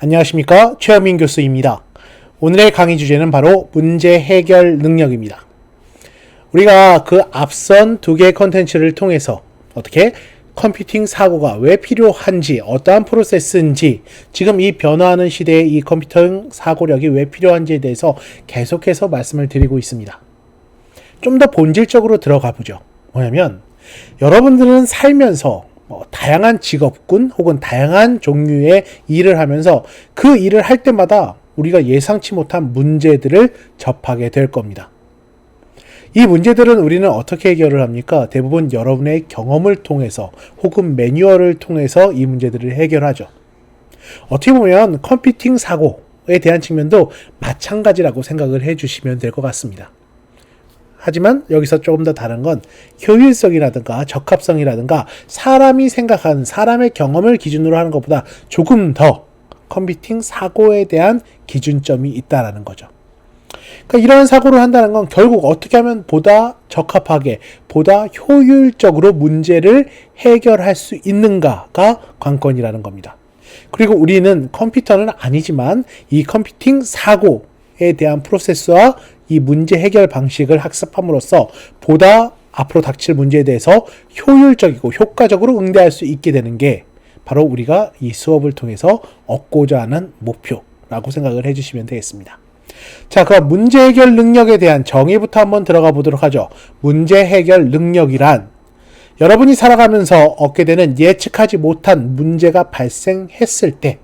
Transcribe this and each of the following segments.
안녕하십니까, 최현민 교수입니다. 오늘의 강의 주제는 바로 문제 해결 능력입니다. 우리가 그 앞선 두 개의 컨텐츠를 통해서 어떻게 컴퓨팅 사고가 왜 필요한지, 어떠한 프로세스인지, 지금 이 변화하는 시대에 이 컴퓨팅 사고력이 왜 필요한지에 대해서 계속해서 말씀을 드리고 있습니다. 좀 더 본질적으로 들어가 보죠. 뭐냐면 여러분들은 살면서 다양한 직업군 혹은 다양한 종류의 일을 하면서 그 일을 할 때마다 우리가 예상치 못한 문제들을 접하게 될 겁니다. 이 문제들은 우리는 어떻게 해결을 합니까? 대부분 여러분의 경험을 통해서 혹은 매뉴얼을 통해서 이 문제들을 해결하죠. 어떻게 보면 컴퓨팅 사고에 대한 측면도 마찬가지라고 생각을 해주시면 될 것 같습니다. 하지만 여기서 조금 더 다른 건 효율성이라든가 적합성이라든가 사람이 생각하는 사람의 경험을 기준으로 하는 것보다 조금 더 컴퓨팅 사고에 대한 기준점이 있다라는 거죠. 그러니까 이러한 사고를 한다는 건 결국 어떻게 하면 보다 적합하게, 보다 효율적으로 문제를 해결할 수 있는가가 관건이라는 겁니다. 그리고 우리는 컴퓨터는 아니지만 이 컴퓨팅 사고에 대한 프로세스와 이 문제 해결 방식을 학습함으로써 보다 앞으로 닥칠 문제에 대해서 효율적이고 효과적으로 응대할 수 있게 되는 게 바로 우리가 이 수업을 통해서 얻고자 하는 목표라고 생각을 해주시면 되겠습니다. 자, 그럼 문제 해결 능력에 대한 정의부터 한번 들어가 보도록 하죠. 문제 해결 능력이란 여러분이 살아가면서 얻게 되는 예측하지 못한 문제가 발생했을 때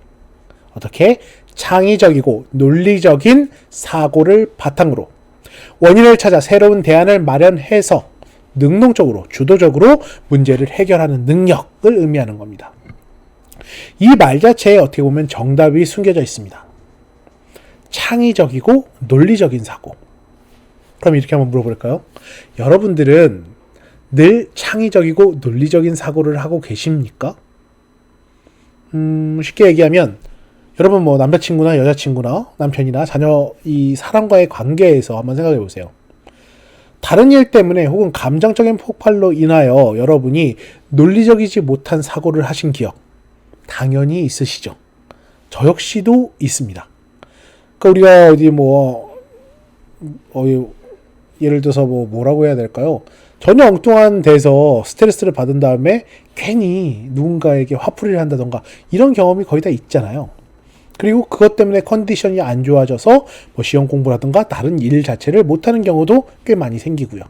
어떻게 창의적이고 논리적인 사고를 바탕으로 원인을 찾아 새로운 대안을 마련해서 능동적으로 주도적으로 문제를 해결하는 능력을 의미하는 겁니다. 이 말 자체에 어떻게 보면 정답이 숨겨져 있습니다. 창의적이고 논리적인 사고. 그럼 이렇게 한번 물어볼까요? 여러분들은 늘 창의적이고 논리적인 사고를 하고 계십니까? 쉽게 얘기하면 여러분 남자친구나 여자친구나 남편이나 자녀 이 사람과의 관계에서 한번 생각해 보세요. 다른 일 때문에 혹은 감정적인 폭발로 인하여 여러분이 논리적이지 못한 사고를 하신 기억 당연히 있으시죠. 저 역시도 있습니다. 그러니까 우리가 예를 들어서 뭐라고 해야 될까요? 전혀 엉뚱한 데서 스트레스를 받은 다음에 괜히 누군가에게 화풀이를 한다던가 이런 경험이 거의 다 있잖아요. 그리고 그것 때문에 컨디션이 안 좋아져서 시험 공부라든가 다른 일 자체를 못하는 경우도 꽤 많이 생기고요.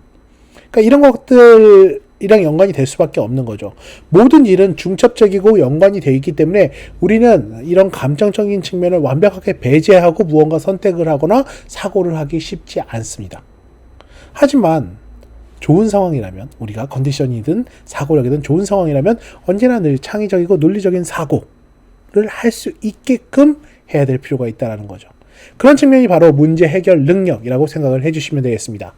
그러니까 이런 것들이랑 연관이 될 수밖에 없는 거죠. 모든 일은 중첩적이고 연관이 되어 있기 때문에 우리는 이런 감정적인 측면을 완벽하게 배제하고 무언가 선택을 하거나 사고를 하기 쉽지 않습니다. 하지만 좋은 상황이라면 우리가 컨디션이든 사고력이든 좋은 상황이라면 언제나 늘 창의적이고 논리적인 사고 를 할 수 있게끔 해야 될 필요가 있다는 거죠. 그런 측면이 바로 문제 해결 능력이라고 생각을 해주시면 되겠습니다.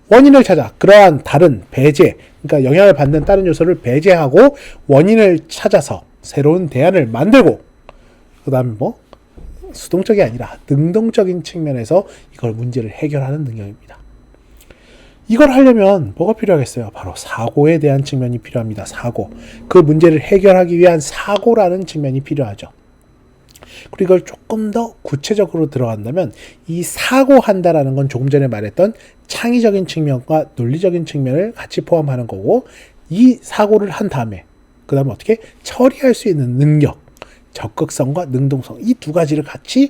원인을 찾아 그러한 다른 배제, 그러니까 영향을 받는 다른 요소를 배제하고 원인을 찾아서 새로운 대안을 만들고 그 다음에 수동적이 아니라 능동적인 측면에서 이걸 문제를 해결하는 능력입니다. 이걸 하려면 뭐가 필요하겠어요? 바로 사고에 대한 측면이 필요합니다. 사고. 그 문제를 해결하기 위한 사고라는 측면이 필요하죠. 그리고 이걸 조금 더 구체적으로 들어간다면 이 사고한다라는 건 조금 전에 말했던 창의적인 측면과 논리적인 측면을 같이 포함하는 거고 이 사고를 한 다음에 그 다음에 어떻게 처리할 수 있는 능력, 적극성과 능동성 이 두 가지를 같이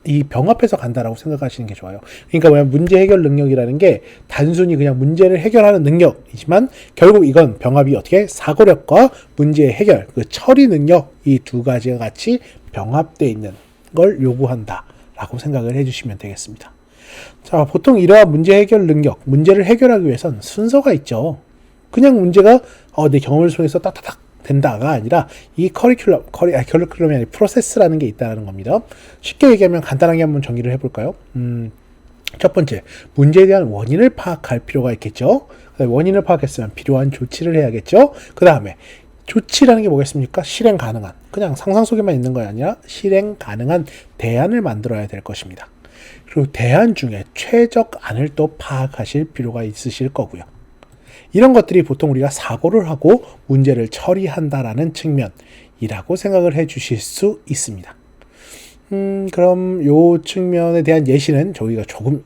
이 병합해서 간다라고 생각하시는 게 좋아요. 그러니까 문제 해결 능력이라는 게 단순히 그냥 문제를 해결하는 능력이지만 결국 이건 병합이 어떻게 사고력과 문제 해결, 그 처리 능력 이 두 가지가 같이 병합되어 있는 걸 요구한다라고 생각을 해주시면 되겠습니다. 자, 보통 이러한 문제 해결 능력, 문제를 해결하기 위해선 순서가 있죠. 그냥 문제가 내 경험을 통해서 딱딱딱 된다가 아니라 이 커리큘럼이 아니라 프로세스라는 게 있다는 겁니다. 쉽게 얘기하면 간단하게 한번 정리를 해볼까요? 첫 번째, 문제에 대한 원인을 파악할 필요가 있겠죠. 원인을 파악했으면 필요한 조치를 해야겠죠. 그 다음에 조치라는 게 뭐겠습니까? 실행 가능한, 그냥 상상 속에만 있는 거 아니라 실행 가능한 대안을 만들어야 될 것입니다. 그리고 대안 중에 최적안을 또 파악하실 필요가 있으실 거고요. 이런 것들이 보통 우리가 사고를 하고 문제를 처리한다라는 측면이라고 생각을 해 주실 수 있습니다. 그럼 요 측면에 대한 예시는 저희가 조금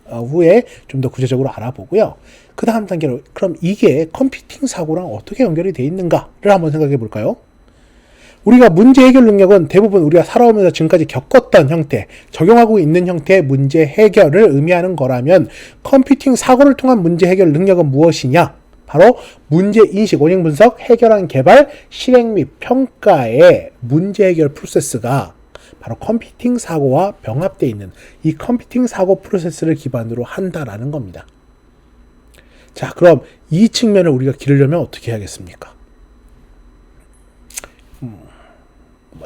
후에 좀 더 구체적으로 알아보고요. 그 다음 단계로 그럼 이게 컴퓨팅 사고랑 어떻게 연결이 돼 있는가를 한번 생각해 볼까요? 우리가 문제 해결 능력은 대부분 우리가 살아오면서 지금까지 겪었던 형태, 적용하고 있는 형태의 문제 해결을 의미하는 거라면 컴퓨팅 사고를 통한 문제 해결 능력은 무엇이냐? 바로 문제 인식, 원인 분석, 해결안 개발, 실행 및 평가의 문제 해결 프로세스가 바로 컴퓨팅 사고와 병합되어 있는 이 컴퓨팅 사고 프로세스를 기반으로 한다라는 겁니다. 자, 그럼 이 측면을 우리가 기르려면 어떻게 해야겠습니까?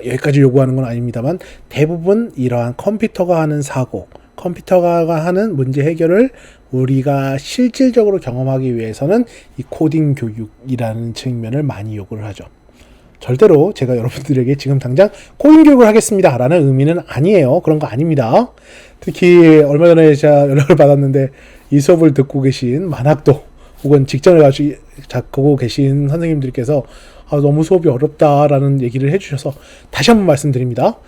여기까지 요구하는 건 아닙니다만 대부분 이러한 컴퓨터가 하는 사고, 컴퓨터가 하는 문제 해결을 우리가 실질적으로 경험하기 위해서는 이 코딩 교육이라는 측면을 많이 요구를 하죠. 절대로 제가 여러분들에게 지금 당장 코딩 교육을 하겠습니다 라는 의미는 아니에요. 그런 거 아닙니다. 특히 얼마 전에 제가 연락을 받았는데 이 수업을 듣고 계신 만학도 혹은 직전에 갖고 계신 선생님들께서 너무 수업이 어렵다라는 얘기를 해주셔서 다시 한번 말씀드립니다.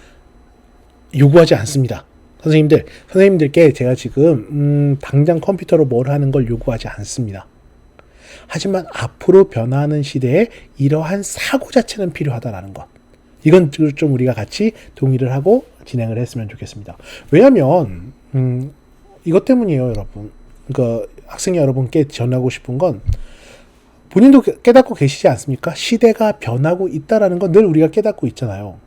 요구하지 않습니다. 선생님들께 제가 지금 당장 컴퓨터로 뭘 하는 걸 요구하지 않습니다. 하지만 앞으로 변화하는 시대에 이러한 사고 자체는 필요하다라는 것. 이건 좀 우리가 같이 동의를 하고 진행을 했으면 좋겠습니다. 왜냐하면 이것 때문이에요, 여러분. 그러니까 학생 여러분께 전하고 싶은 건 본인도 깨닫고 계시지 않습니까? 시대가 변하고 있다라는 건 늘 우리가 깨닫고 있잖아요.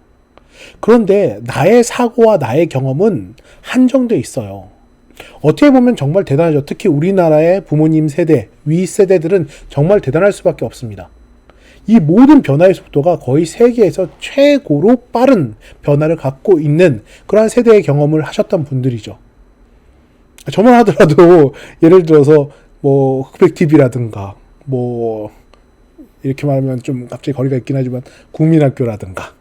그런데 나의 사고와 나의 경험은 한정돼 있어요. 어떻게 보면 정말 대단하죠. 특히 우리나라의 부모님 세대, 위 세대들은 정말 대단할 수밖에 없습니다. 이 모든 변화의 속도가 거의 세계에서 최고로 빠른 변화를 갖고 있는 그러한 세대의 경험을 하셨던 분들이죠. 저만 하더라도 예를 들어서 흑백 TV라든가 이렇게 말하면 좀 갑자기 거리가 있긴 하지만 국민학교라든가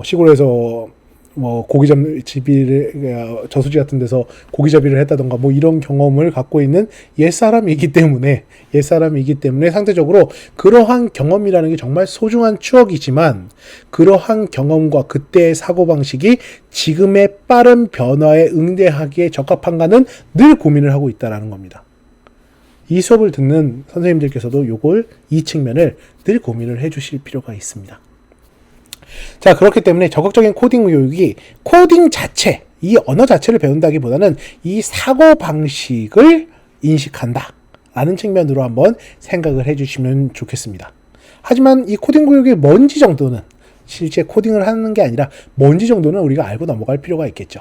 시골에서 고기잡이를 저수지 같은 데서 고기잡이를 했다던가 이런 경험을 갖고 있는 옛사람이기 때문에 상대적으로 그러한 경험이라는 게 정말 소중한 추억이지만 그러한 경험과 그때의 사고방식이 지금의 빠른 변화에 응대하기에 적합한가는 늘 고민을 하고 있다는 겁니다. 이 수업을 듣는 선생님들께서도 이 측면을 늘 고민을 해주실 필요가 있습니다. 자, 그렇기 때문에 적극적인 코딩 교육이 코딩 자체, 이 언어 자체를 배운다기보다는 이 사고방식을 인식한다 라는 측면으로 한번 생각을 해주시면 좋겠습니다. 하지만 이 코딩 교육의 뭔지 정도는 실제 코딩을 하는 게 아니라 뭔지 정도는 우리가 알고 넘어갈 필요가 있겠죠.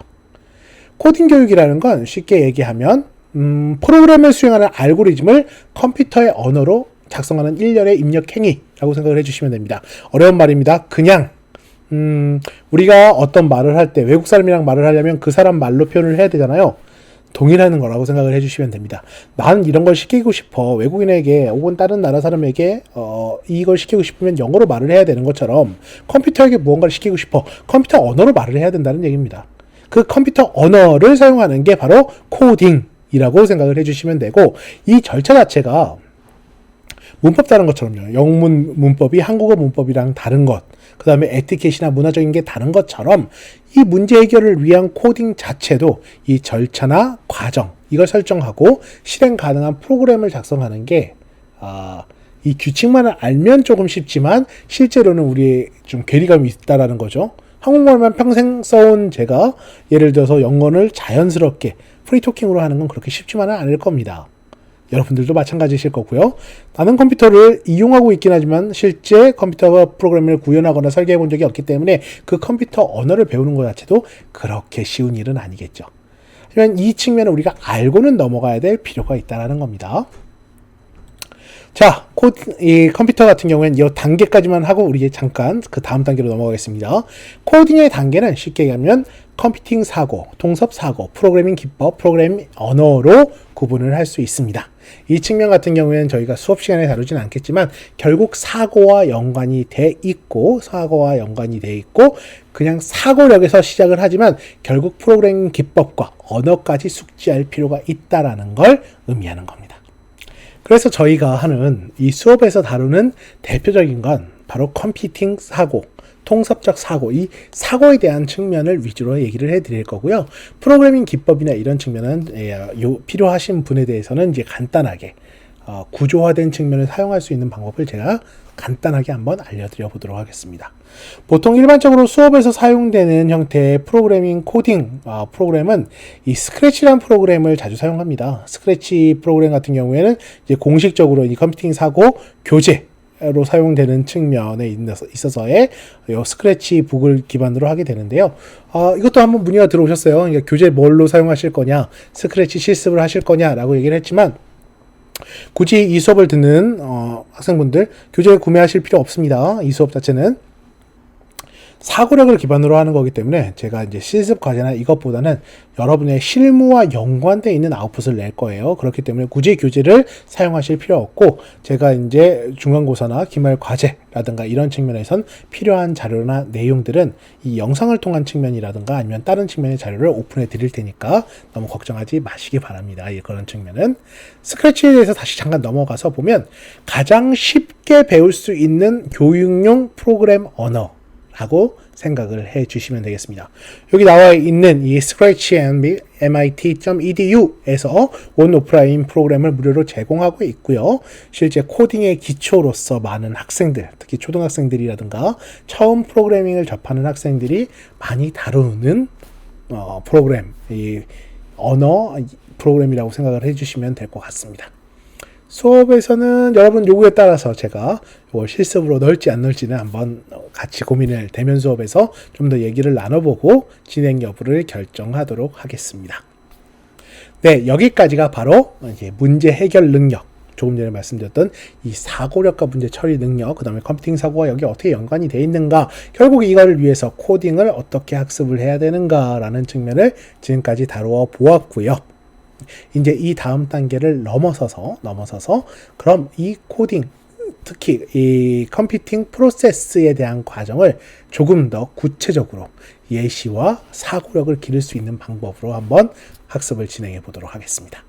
코딩 교육이라는 건 쉽게 얘기하면 프로그램을 수행하는 알고리즘을 컴퓨터의 언어로 작성하는 일련의 입력 행위라고 생각을 해주시면 됩니다. 어려운 말입니다. 그냥 우리가 어떤 말을 할 때 외국 사람이랑 말을 하려면 그 사람 말로 표현을 해야 되잖아요. 동일하는 거라고 생각을 해주시면 됩니다. 나는 이런 걸 시키고 싶어. 외국인에게 혹은 다른 나라 사람에게 이걸 시키고 싶으면 영어로 말을 해야 되는 것처럼 컴퓨터에게 무언가를 시키고 싶어. 컴퓨터 언어로 말을 해야 된다는 얘기입니다. 그 컴퓨터 언어를 사용하는 게 바로 코딩이라고 생각을 해주시면 되고 이 절차 자체가 문법 다른 것처럼요. 영문 문법이 한국어 문법이랑 다른 것, 그 다음에 에티켓이나 문화적인 게 다른 것처럼 이 문제 해결을 위한 코딩 자체도 이 절차나 과정, 이걸 설정하고 실행 가능한 프로그램을 작성하는 게 이 규칙만을 알면 조금 쉽지만 실제로는 우리의 좀 괴리감이 있다라는 거죠. 한국말만 평생 써온 제가 예를 들어서 영어를 자연스럽게 프리토킹으로 하는 건 그렇게 쉽지만은 않을 겁니다. 여러분들도 마찬가지실 거고요. 나는 컴퓨터를 이용하고 있긴 하지만 실제 컴퓨터 프로그램을 구현하거나 설계해 본 적이 없기 때문에 그 컴퓨터 언어를 배우는 것 자체도 그렇게 쉬운 일은 아니겠죠. 하지만 이 측면을 우리가 알고는 넘어가야 될 필요가 있다는 겁니다. 자, 이 컴퓨터 같은 경우에는 이 단계까지만 하고 우리 잠깐 그 다음 단계로 넘어가겠습니다. 코딩의 단계는 쉽게 얘기하면 컴퓨팅 사고, 동섭 사고, 프로그래밍 기법, 프로그래밍 언어로 구분을 할 수 있습니다. 이 측면 같은 경우에는 저희가 수업 시간에 다루진 않겠지만 결국 사고와 연관이 돼 있고 그냥 사고력에서 시작을 하지만 결국 프로그래밍 기법과 언어까지 숙지할 필요가 있다라는 걸 의미하는 겁니다. 그래서 저희가 하는 이 수업에서 다루는 대표적인 건 바로 컴퓨팅 사고, 통섭적 사고, 이 사고에 대한 측면을 위주로 얘기를 해드릴 거고요. 프로그래밍 기법이나 이런 측면은 필요하신 분에 대해서는 이제 간단하게 구조화된 측면을 사용할 수 있는 방법을 제가 간단하게 한번 알려드려 보도록 하겠습니다. 보통 일반적으로 수업에서 사용되는 형태의 프로그래밍 코딩 프로그램은 이 스크래치라는 프로그램을 자주 사용합니다. 스크래치 프로그램 같은 경우에는 이제 공식적으로 이 컴퓨팅 사고 교재로 사용되는 측면에 있어서의 스크래치 북을 기반으로 하게 되는데요. 이것도 한번 문의가 들어오셨어요. 그러니까 교재 뭘로 사용하실 거냐, 스크래치 실습을 하실 거냐라고 얘기를 했지만 굳이 이 수업을 듣는 학생분들 교재를 구매하실 필요 없습니다. 이 수업 자체는 사고력을 기반으로 하는 거기 때문에 제가 이제 실습 과제나 이것보다는 여러분의 실무와 연관되어 있는 아웃풋을 낼 거예요. 그렇기 때문에 굳이 교재를 사용하실 필요 없고 제가 이제 중간고사나 기말 과제라든가 이런 측면에선 필요한 자료나 내용들은 이 영상을 통한 측면이라든가 아니면 다른 측면의 자료를 오픈해 드릴 테니까 너무 걱정하지 마시기 바랍니다. 그런 측면은 스크래치에 대해서 다시 잠깐 넘어가서 보면 가장 쉽게 배울 수 있는 교육용 프로그램 언어 라고 생각을 해 주시면 되겠습니다. 여기 나와 있는 이 scratch.mit.edu에서 온 오프라인 프로그램을 무료로 제공하고 있고요. 실제 코딩의 기초로서 많은 학생들, 특히 초등학생들이라든가 처음 프로그래밍을 접하는 학생들이 많이 다루는 프로그램, 이 언어 프로그램이라고 생각을 해 주시면 될 것 같습니다. 수업에서는 여러분 요구에 따라서 제가 이걸 실습으로 넣을지 안 넣을지는 한번 같이 고민을 대면 수업에서 좀 더 얘기를 나눠보고 진행 여부를 결정하도록 하겠습니다. 네, 여기까지가 바로 이제 문제 해결 능력, 조금 전에 말씀드렸던 이 사고력과 문제 처리 능력, 그 다음에 컴퓨팅 사고가 여기 어떻게 연관이 되어 있는가, 결국 이거를 위해서 코딩을 어떻게 학습을 해야 되는가라는 측면을 지금까지 다루어 보았고요. 이제 이 다음 단계를 넘어서서 그럼 이 코딩, 특히 이 컴퓨팅 프로세스에 대한 과정을 조금 더 구체적으로 예시와 사고력을 기를 수 있는 방법으로 한번 학습을 진행해 보도록 하겠습니다.